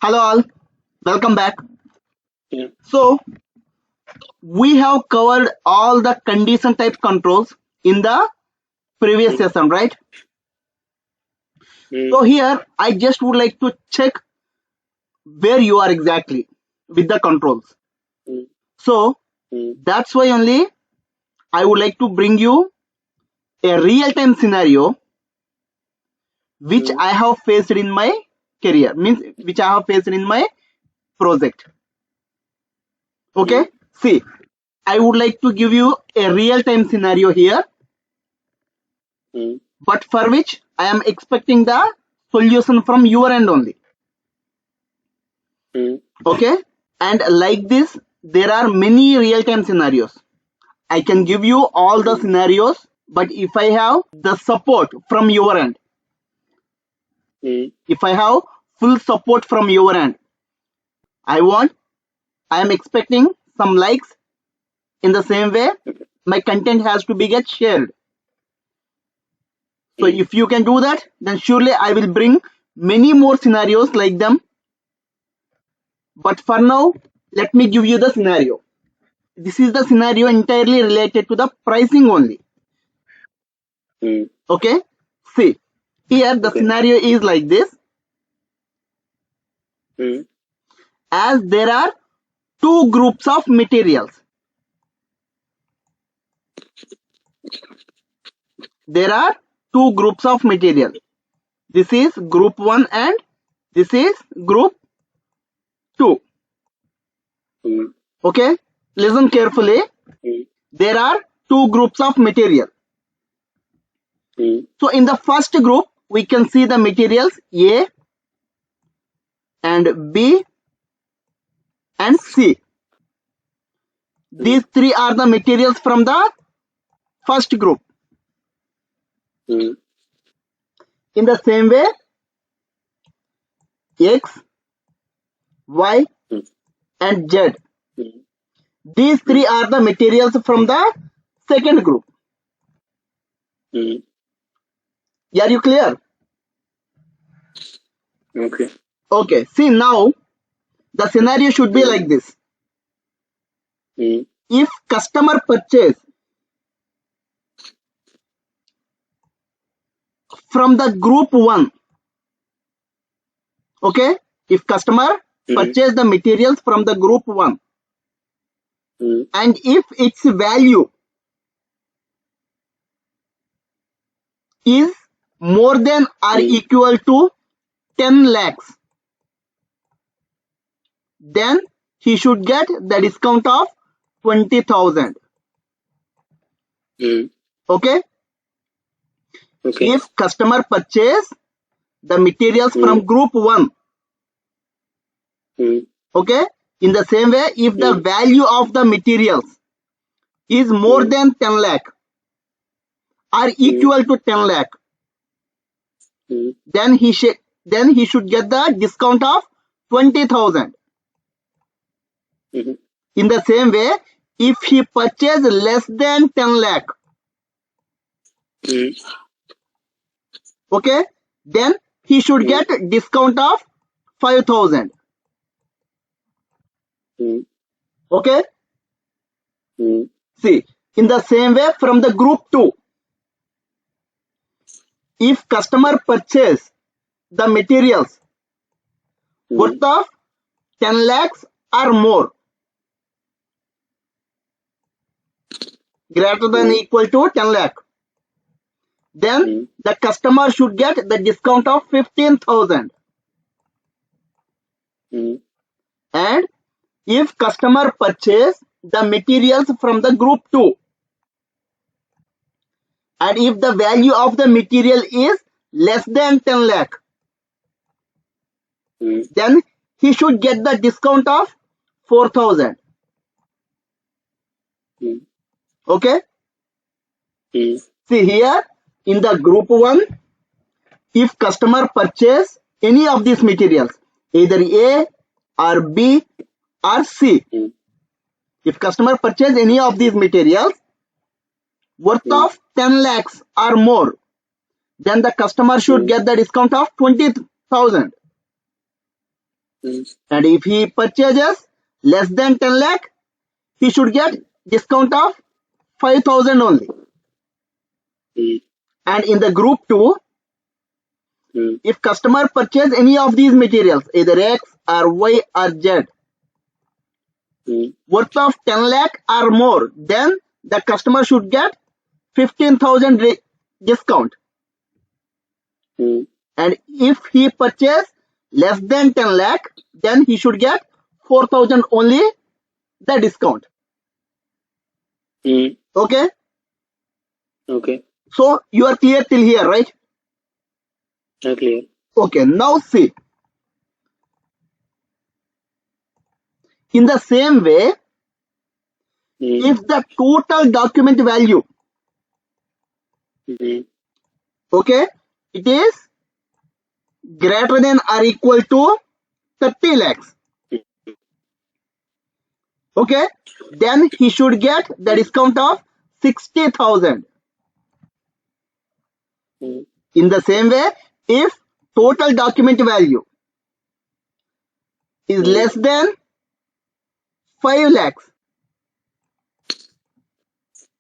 Hello all, welcome back. Yeah. So we have covered all the condition type controls in the previous Mm, session, right? mm, So here I just would like to check where you are exactly with the controls. mm, So mm, that's why only I would like to bring you a real-time scenario which mm, I have faced in my career, means which I have faced in my project. Okay, mm, see, I would like to give you a real-time scenario here, mm, but for which I am expecting the solution from your end only. mm, Okay, and like this, there are many real-time scenarios. I can give you all the mm, scenarios, but if I have the support from your end, mm, if I have full support from your end, I want, I am expecting some likes. In the same way, okay. my content has to be get shared. So Mm, if you can do that, then surely I will bring many more scenarios like them. But for now, let me give you the scenario. This is the scenario entirely related to the pricing only. mm, Okay, see, here the okay. scenario is like this. Mm, As there are two groups of materials, there are two groups of material. This is group 1 and this is group 2. mm, Okay, listen carefully. mm, There are two groups of material. mm, So in the first group, we can see the materials A and B and C. mm, These three are the materials from the first group. mm, In the same way, X, Y mm, and Z. mm, These three mm, are the materials from the second group. mm, Are you clear? okay. Okay, see now the scenario should be Mm, like this. mm, If customer purchase from the group 1, okay, if customer mm, purchase the materials from the group 1 mm, and if its value is more than or mm, equal to 10 lakhs, then he should get the discount of 20,000. mm, Okay, okay. if customer purchase the materials Mm, from group 1, mm, okay, in the same way, if the mm, value of the materials is more mm, than 10 lakh or mm, equal to 10 lakh, mm, then he should get the discount of 20,000. mhm, In the same way, if he purchase less than 10 lakh, mm, okay, then he should mm, get discount of 5,000. mm, Okay, mm, see, in the same way from the group 2, if customer purchase the materials mm, worth of 10 lakhs or more, greater than mm, equal to 10 lakh, then mm, the customer should get the discount of 15,000. mm, And if customer purchase the materials from the group 2 and if the value of the material is less than 10 lakh, mm, then he should get the discount of 4,000. mm, Okay, mm, see here in the group 1, if customer purchase any of these materials, either A or B or C, mm, if customer purchase any of these materials worth mm, of 10 lakhs or more, then the customer should mm, get the discount of 20,000. And if he purchases less than 10 lakh, he should get discount of 5,000 only. And in the group 2, if customer purchase any of these materials, either X or Y or Z, worth of 10 lakh or more, then the customer should get 15,000 discount. And if he purchase less than 10 lakh, then he should get 4,000 only the discount. Okay? Okay. So you are clear till here, right? Clear. Okay, now see. In the same way, if the total document value, okay, it is greater than or equal to 30 lakhs, okay, then he should get the discount of 60,000. In the same way, if total document value is less than 5 lakhs,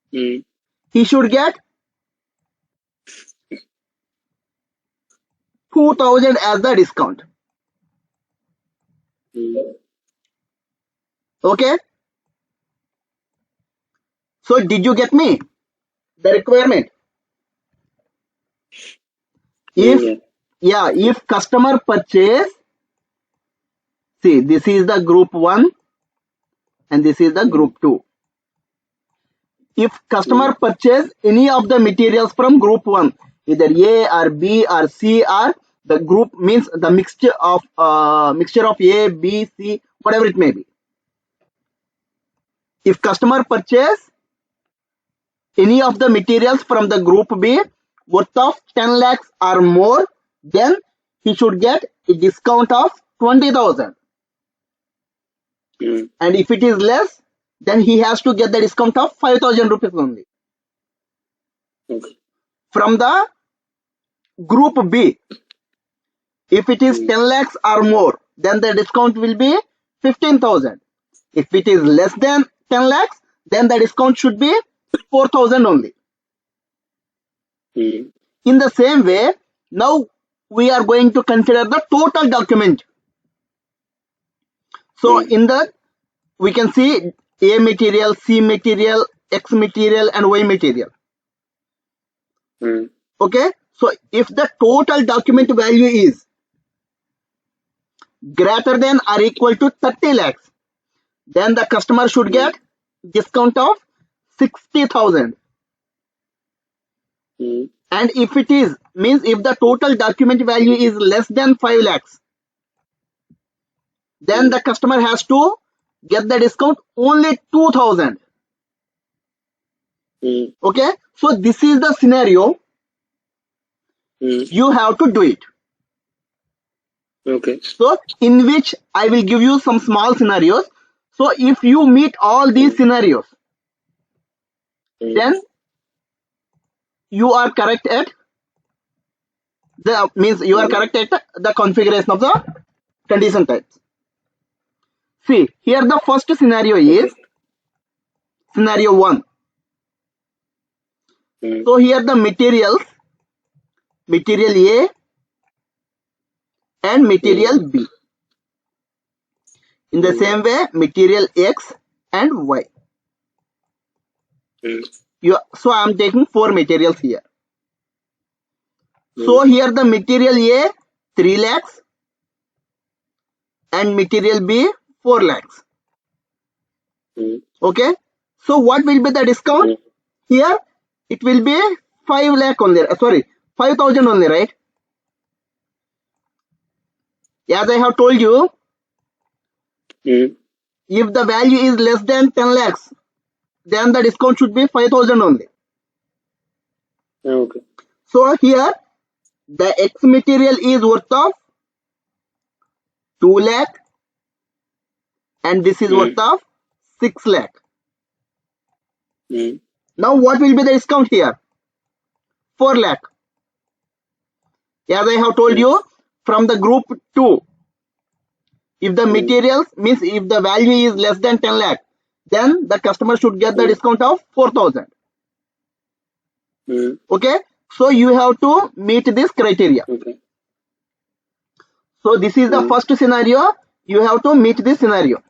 he should get 2,000 as the discount. Okay? So did you get me? The requirement. If customer purchase, see, this is the group 1 and this is the group 2. If customer purchase any of the materials from group 1, either A or B or C, or the group means the mixture of A, B, C, whatever it may be. If customer purchase any of the materials from the group B worth of 10 lakhs or more, then he should get a discount of 20,000. And if it is less, then he has to get the discount of 5,000 rupees only. From the group B, if it is 10 lakhs or more, then the discount will be 15,000. If it is less than 10 lakhs, then the discount should be 4,000 only. In the same way, now we are going to consider the total document. So in that, we can see A material, C material, X material and Y material. Okay, so if the total document value is greater than or equal to 30 lakhs, then the customer should get discount of 60,000. And if it is, means if the total document value is less than 5 lakhs, then the customer has to get the discount only 2,000. Okay, so this is the scenario. You have to do it. Okay. So in which I will give you some small scenarios. So if you meet all these scenarios, then you are correct at the configuration of the condition types. See, here the first scenario is scenario 1. So here the materials, material A and material B. In the same way, material X and Y. So I am taking 4 materials here. So here the material A 3 lakhs and material B 4 lakhs. Okay. So what will be the discount? Here it will be 5 lakh only. Sorry, 5,000 only, right? As I have told you, if the value is less than 10 lakhs, then the discount should be 5,000 only. Okay. So here the X material is worth of 2 lakh and this is worth of 6 lakh. Now what will be the discount here? 4 lakh. As I have told you, from the group 2, If the materials means if the value is less than 10 lakh, then the customer should get the discount of 4,000. Okay, so you have to meet this criteria. Okay. So this is the first scenario. You have to meet this scenario.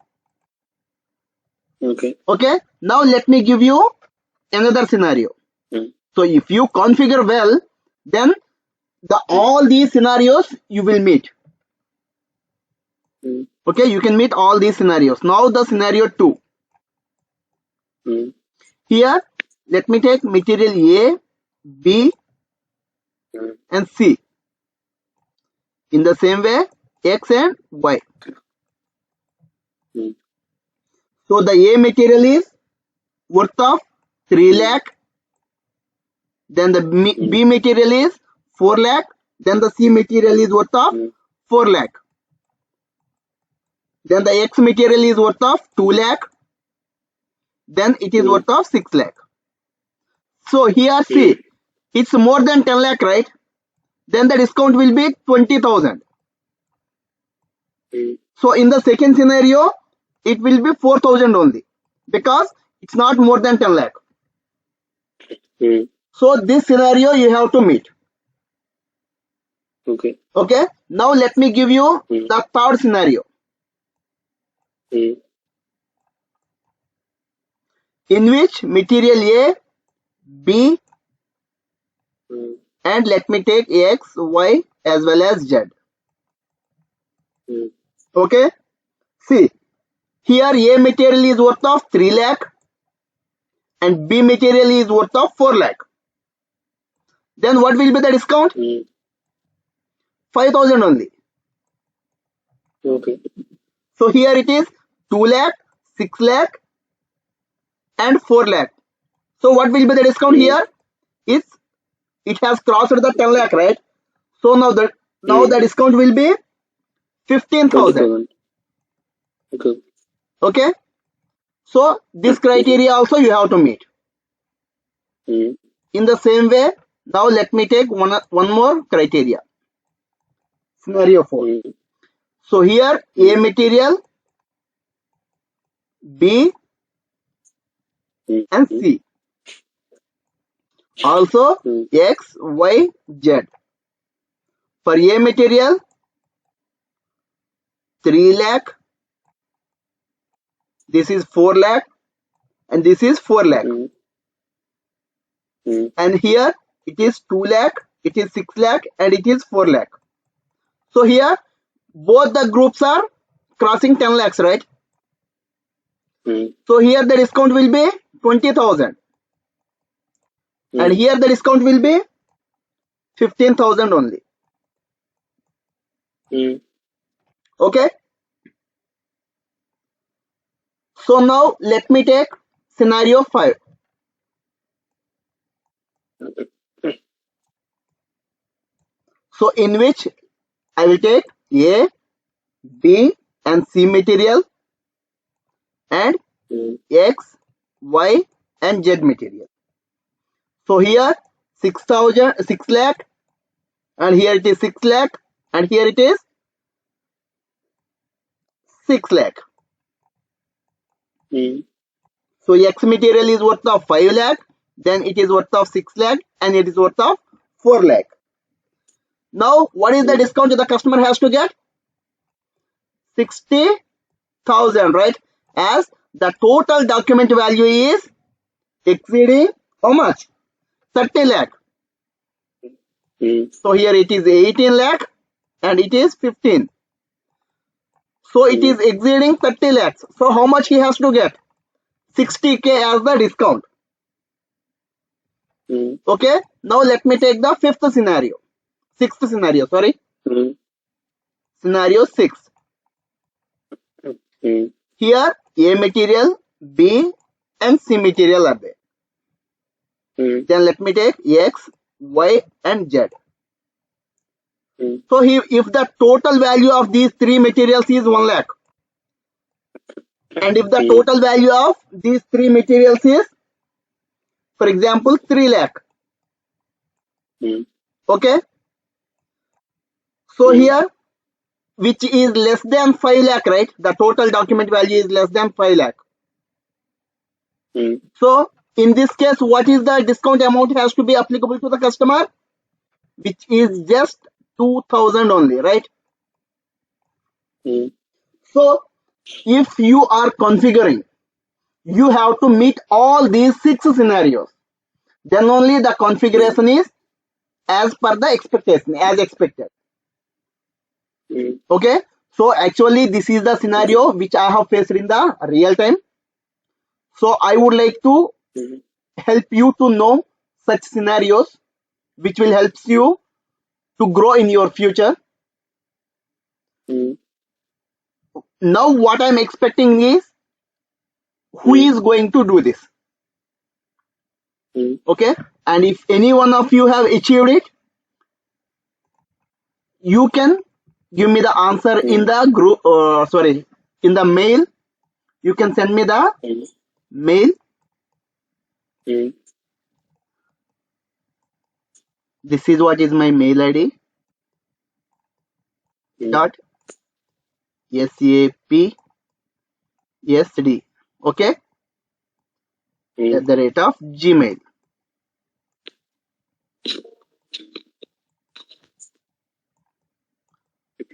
Okay. Okay, now let me give you another scenario. So if you configure well, then all these scenarios you will meet. Okay, you can meet all these scenarios. Now the scenario 2. Here, let me take material A, B, and C. In the same way, X and Y. So the A material is worth of 3 lakh. Then the B material is 4 lakh. Then the C material is worth of 4 lakh. Then the X material is worth of 2 lakh. Then it is worth of 6 lakh. So here see, it's more than 10 lakh, right? Then the discount will be 20,000. So in the second scenario, it will be 4,000 only because it's not more than 10 lakh. So this scenario you have to meet. Okay. Okay. Now let me give you the third scenario. In which material A, B, and let me take X, Y as well as Z. Okay. See, here A material is worth of 3 lakh and B material is worth of 4 lakh. Then what will be the discount? 5,000 only. Okay. So here it is 2 lakh, 6 lakh and 4 lakh. So what will be the discount here? It has crossed the 10 lakh, right? So now the discount will be 15,000. Okay. Okay. So this criteria also you have to meet. In the same way, now let me take one more criteria. Scenario 4. So here A material, B and C. Also X, Y, Z. For A material, 3 lakh, this is 4 lakh and this is 4 lakh. And here it is 2 lakh, it is 6 lakh and it is 4 lakh. So here both the groups are crossing 10 lakhs, right? So here the discount will be 20,000. And here the discount will be 15,000 only. Okay. So now let me take scenario 5. So in which I will take A, B and C material and X, Y and Z material. So here 6 lakh and here it is 6 lakh and here it is 6 lakh. So X material is worth of 5 lakh, then it is worth of 6 lakh and it is worth of 4 lakh. Now what is the discount the customer has to get? 60,000, right? As the total document value is exceeding how much? 30 lakh. So here it is 18 lakh and it is 15. So it is exceeding 30 lakhs. So how much he has to get? 60k as the discount. Okay. Now let me take the sixth scenario, sorry. Scenario 6. Here A material, B and C material are there. Then let me take X, Y and Z. So if the total value of these three materials is 1 lakh and if the total value of these three materials is, for example, 3 lakh. Okay. So here which is less than 5 lakh, right? The total document value is less than 5 lakh. Mm. So in this case, what is the discount amount has to be applicable to the customer? Which is just 2000 only, right? Mm. So if you are configuring, you have to meet all these 6 scenarios. Then only the Mm. configuration is as per the expectation, as expected. Mm. Okay. So actually, this is the scenario which I have faced in the real time. So I would like to Mm. help you to know such scenarios which will help you to grow in your future. Mm. Now what I'm expecting is who Mm. is going to do this. Mm. Okay. And if any one of you have achieved it, you can give me the answer in Mm. the group, sorry, in the mail. You can send me the Mm. mail. Mm. This is what is my mail ID Mm. dot sapsd, okay, Mm. at the rate of gmail.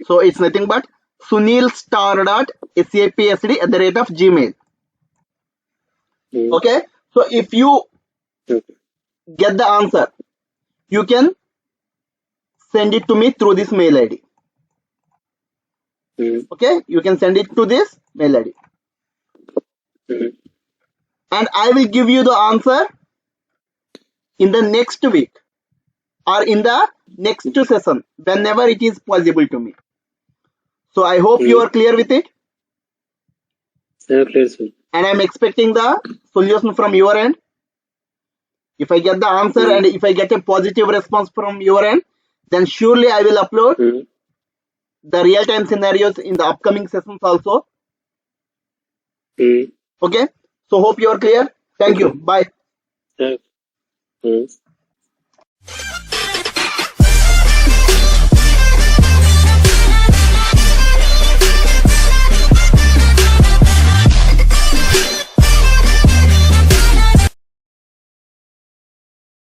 So it's nothing but sunilstar dot sapsd at the rate of gmail. Mm. Okay. So if you Okay. get the answer, you can send it to me through this mail ID. Mm. Okay. You can send it to this mail ID. Mm. And I will give you the answer in the next week or in the next session whenever it is possible to me. So I hope you Mm. are clear with it, Yeah, clear, sir. and I'm expecting the solution from your end. If I get the answer Mm. and if I get a positive response from your end, then surely I will upload Mm. the real-time scenarios in the upcoming sessions also. Mm. Okay. So hope you are clear. Thank you. Okay. Bye. Yeah. Mm.